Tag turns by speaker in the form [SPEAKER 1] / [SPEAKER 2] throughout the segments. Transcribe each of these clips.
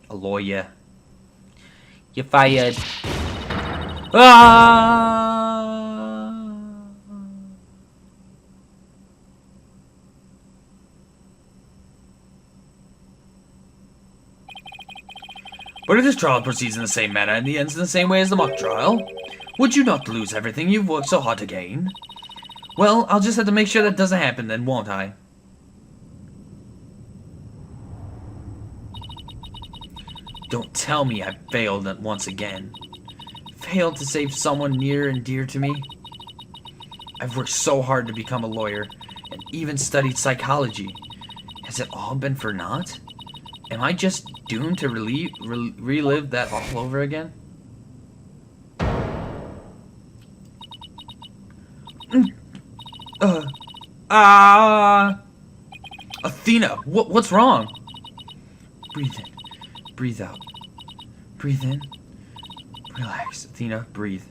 [SPEAKER 1] A lawyer. You're fired. Ah! But if this trial proceeds in the same manner and ends in the same way as the mock trial, would you not lose everything you've worked so hard to gain? Well, I'll just have to make sure that doesn't happen then, won't I? Don't tell me I failed once again. Failed to save someone near and dear to me. I've worked so hard to become a lawyer, and even studied psychology. Has it all been for naught? Am I just doomed to relive that all over again? Athena, what's wrong? Breathe in, breathe out. Breathe in, relax. Athena, breathe.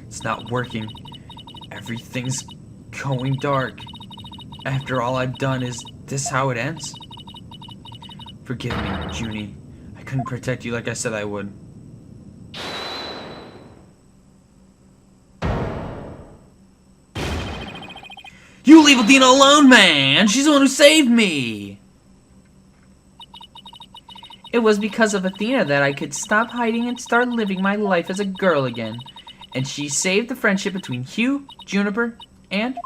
[SPEAKER 1] It's not working. Everything's going dark. After all I've done, is this how it ends? Forgive me, Junie. I couldn't protect you like I said I would. You leave Athena alone, man! She's the one who saved me! It was because of Athena that I could stop hiding and start living my life as a girl again. And she saved the friendship between Hugh, Juniper, and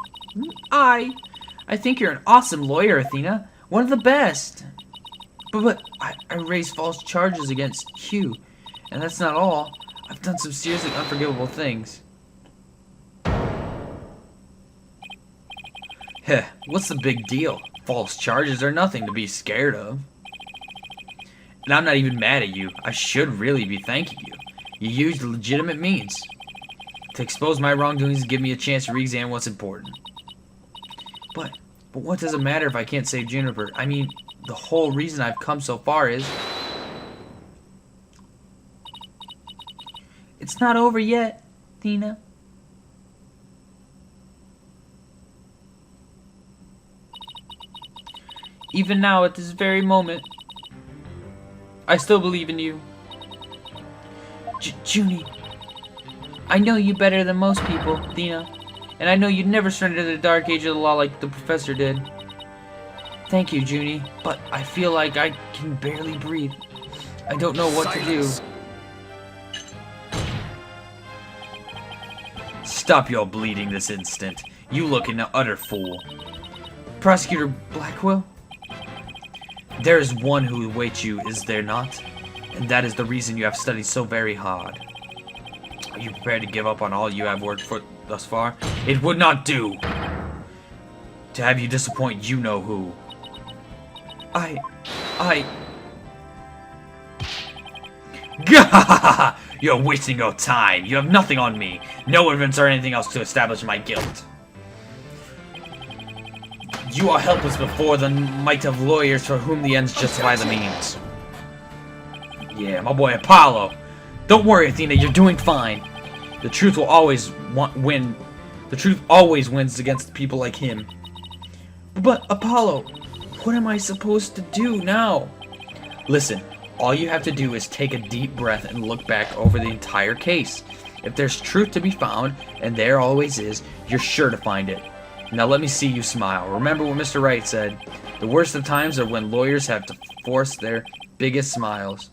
[SPEAKER 1] I. I think you're an awesome lawyer, Athena. One of the best. But I raised false charges against Hugh. And that's not all. I've done some seriously unforgivable things. Heh, what's the big deal? False charges are nothing to be scared of. And I'm not even mad at you. I should really be thanking you. You used legitimate means to expose my wrongdoings and give me a chance to re-examine what's important. But what does it matter if I can't save Juniper? I mean, the whole reason I've come so far is... It's not over yet, Athena. Even now, at this very moment, I still believe in you. Junie, I know you better than most people, Athena. And I know you'd never surrender to the dark age of the law like the professor did. Thank you, Junie, but I feel like I can barely breathe. I don't know what to do. Stop your bleeding this instant. You look an utter fool. Prosecutor Blackwell? There is one who awaits you, is there not? And that is the reason you have studied so very hard. Are you prepared to give up on all you have worked for thus far? It would not do to have you disappoint you-know-who. Gah! You're wasting your time. You have nothing on me. No evidence or anything else to establish my guilt. You are helpless before the might of lawyers for whom the ends justify the means. Yeah, my boy Apollo. Don't worry, Athena, you're doing fine. The truth will always win. The truth always wins against people like him. But, Apollo, what am I supposed to do now? Listen, all you have to do is take a deep breath and look back over the entire case. If there's truth to be found, and there always is, you're sure to find it. Now let me see you smile. Remember what Mr. Wright said. The worst of times are when lawyers have to force their biggest smiles.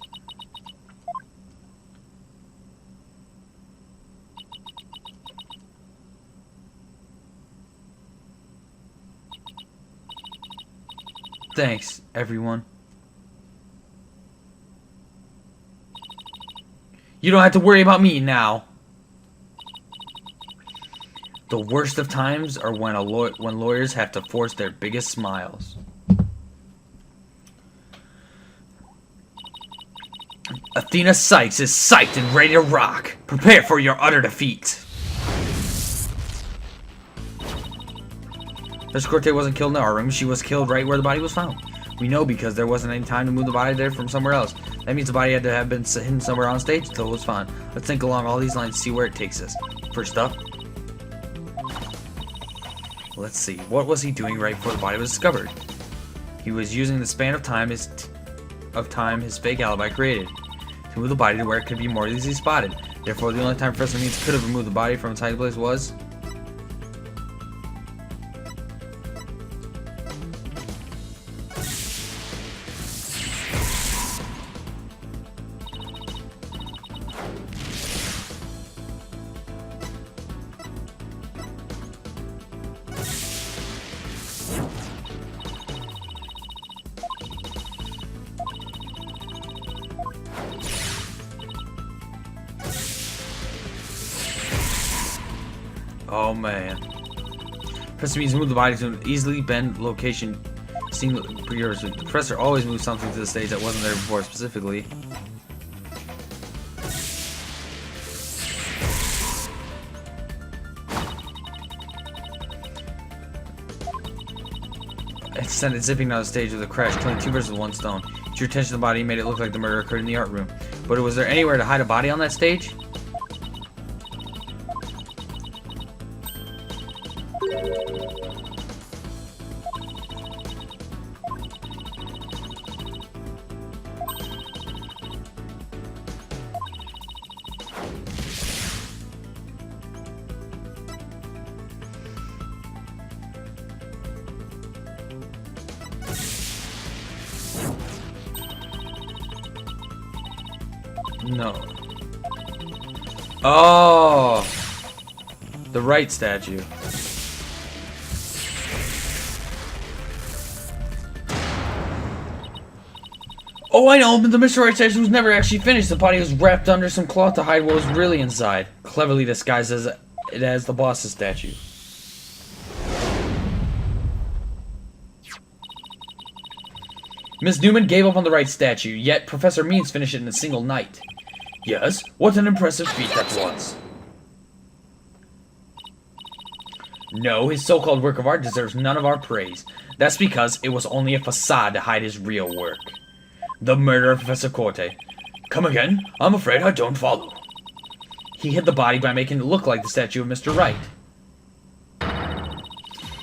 [SPEAKER 1] Thanks, everyone. You don't have to worry about me now. The worst of times are when lawyers have to force their biggest smiles. Athena Sykes is psyched and ready to rock. Prepare for your utter defeat. Miss Corte wasn't killed in our room. She was killed right where the body was found. We know because there wasn't any time to move the body there from somewhere else. That means the body had to have been hidden somewhere on stage until it was found. Let's think along all these lines and see where it takes us. First up, let's see. What was he doing right before the body was discovered? He was using the span of time his fake alibi created to move the body to where it could be more easily spotted. Therefore, the only time Professor Means could have removed the body from its hiding place was... Oh man. Professor Means moved the body to an easily bend location seen for years. The professor always moved something to the stage that wasn't there before specifically. It sent it zipping down the stage with a crash, killing 2 birds with 1 stone. Drew attention to the body, made it look like the murder occurred in the art room. But was there anywhere to hide a body on that stage? No. Oh! The Wright Statue. Oh, I know! The Mr. Wright Statue was never actually finished. The body was wrapped under some cloth to hide what was really inside. Cleverly disguised as it as the boss's statue. Miss Newman gave up on the Wright Statue, yet Professor Means finished it in a single night. Yes, what an impressive feat that was. No, his so-called work of art deserves none of our praise. That's because it was only a facade to hide his real work. The murder of Professor Corte. Come again? I'm afraid I don't follow. He hid the body by making it look like the statue of Mr. Wright.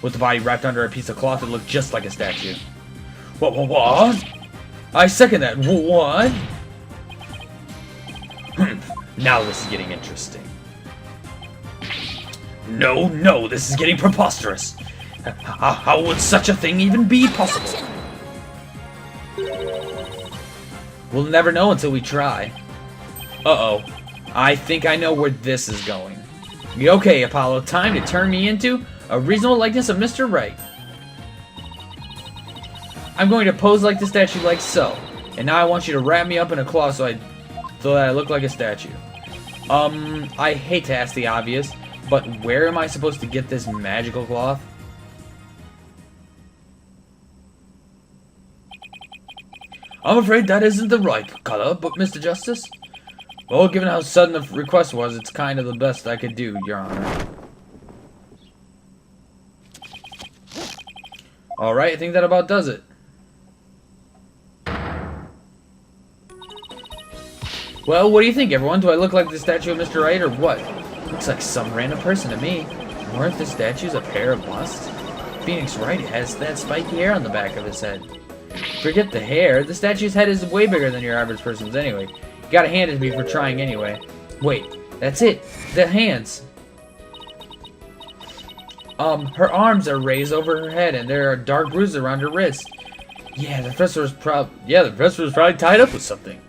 [SPEAKER 1] With the body wrapped under a piece of cloth, it looked just like a statue. What? I second that. What? Now this is getting interesting. No, this is getting preposterous. How would such a thing even be possible? We'll never know until we try. Uh-oh. I think I know where this is going. Okay, Apollo, time to turn me into a reasonable likeness of Mr. Wright. I'm going to pose like the statue like so. And now I want you to wrap me up in a cloth so that I look like a statue. I hate to ask the obvious, but where am I supposed to get this magical cloth? I'm afraid that isn't the right color, but Mr. Justice? Well, given how sudden the request was, it's kind of the best I could do, Your Honor. Alright, I think that about does it. Well, what do you think, everyone? Do I look like the statue of Mr. Wright, or what? Looks like some random person to me. Weren't the statues a pair of busts? Phoenix Wright has that spiky hair on the back of his head. Forget the hair. The statue's head is way bigger than your average person's anyway. You gotta hand it to me for trying anyway. Wait, that's it. The hands. Her arms are raised over her head, and there are dark bruises around her wrist. Yeah, the professor was probably tied up with something.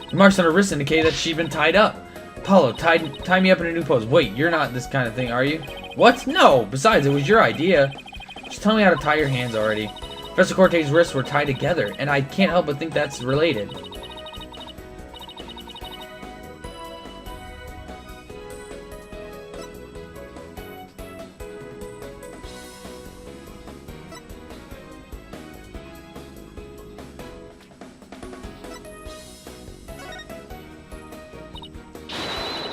[SPEAKER 1] The marks on her wrist indicate that she'd been tied up. Apollo, tie me up in a new pose. Wait, you're not this kind of thing, are you? What? No! Besides, it was your idea. Just tell me how to tie your hands already. Professor Corte's wrists were tied together, and I can't help but think that's related.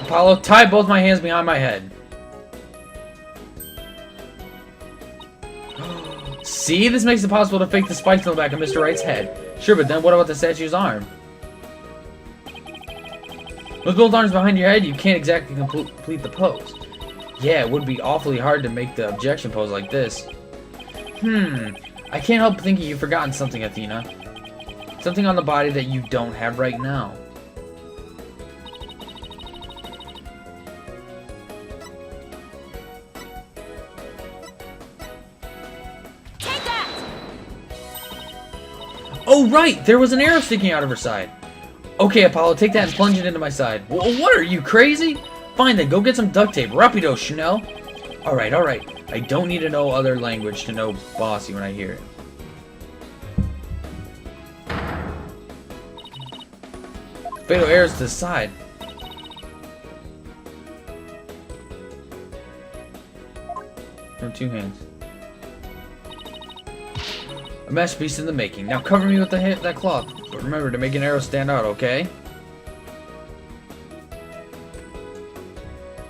[SPEAKER 1] Apollo, tie both my hands behind my head. See, this makes it possible to fake the spikes on the back of Mr. Wright's head. Sure, but then what about the statue's arm? With both arms behind your head, you can't exactly complete the pose. Yeah, it would be awfully hard to make the objection pose like this. I can't help thinking you've forgotten something, Athena. Something on the body that you don't have right now.
[SPEAKER 2] Take that!
[SPEAKER 1] Oh, right! There was an arrow sticking out of her side. Okay, Apollo, take that and plunge it into my side. What are you, crazy? Fine then, go get some duct tape. Rapido, Chanel. Alright, alright. I don't need to know other language to know bossy when I hear it. Fatal arrows to the side. From 2 hands. A masterpiece in the making. Now cover me with that cloth. But remember to make an arrow stand out, okay?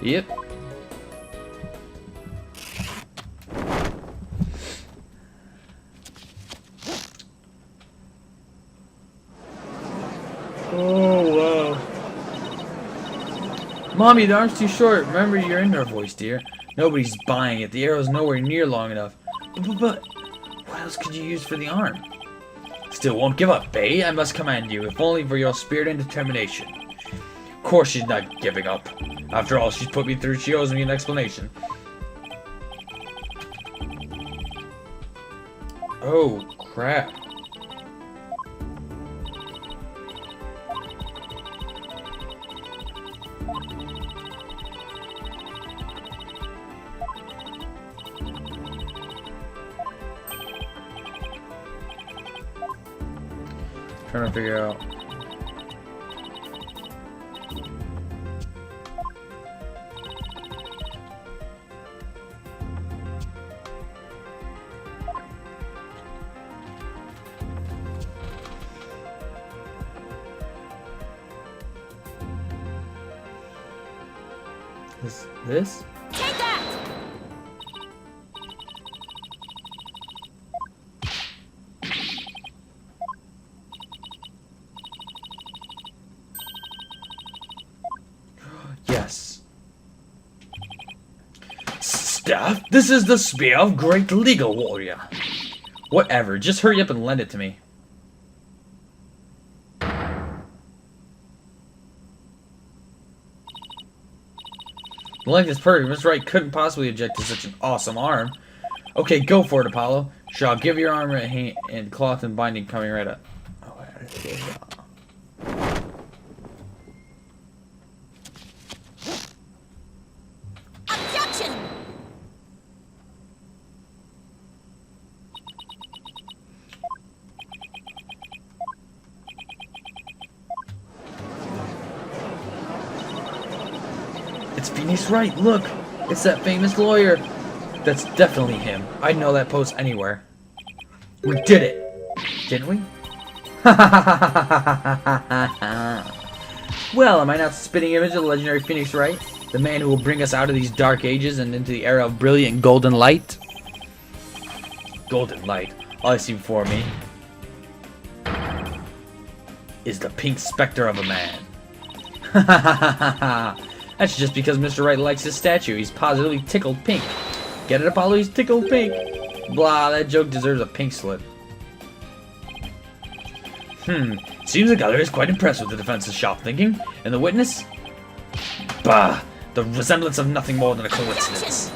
[SPEAKER 1] Yep. Oh, wow. Mommy, the arm's too short. Remember your inner voice, dear. Nobody's buying it. The arrow's nowhere near long enough. But what else could you use for the arm? Still won't give up, Bay. I must command you, if only for your spirit and determination. Of course she's not giving up. After all she's put me through, she owes me an explanation. Oh, crap. Trying to figure out. This?
[SPEAKER 2] Take that!
[SPEAKER 1] Yes. Staff, this is the spear of great legal warrior. Whatever, just hurry up and lend it to me. The length is perfect. Miss Wright couldn't possibly object to such an awesome arm. Okay, go for it, Apollo. Sure, I'll give your arm a hand and cloth and binding coming right up.
[SPEAKER 2] Objection!
[SPEAKER 1] It's Phoenix Wright, look! It's that famous lawyer! That's definitely him. I'd know that post anywhere. We did it! Didn't we? Well, am I not spitting image of the legendary Phoenix Wright? The man who will bring us out of these dark ages and into the era of brilliant golden light? Golden light. All I see before me is the pink specter of a man. That's just because Mr. Wright likes his statue. He's positively tickled pink. Get it, Apollo? He's tickled pink. Blah, that joke deserves a pink slip. Seems the gallery is quite impressed with the defense's sharp thinking. And the witness? Bah, the resemblance of nothing more than a coincidence.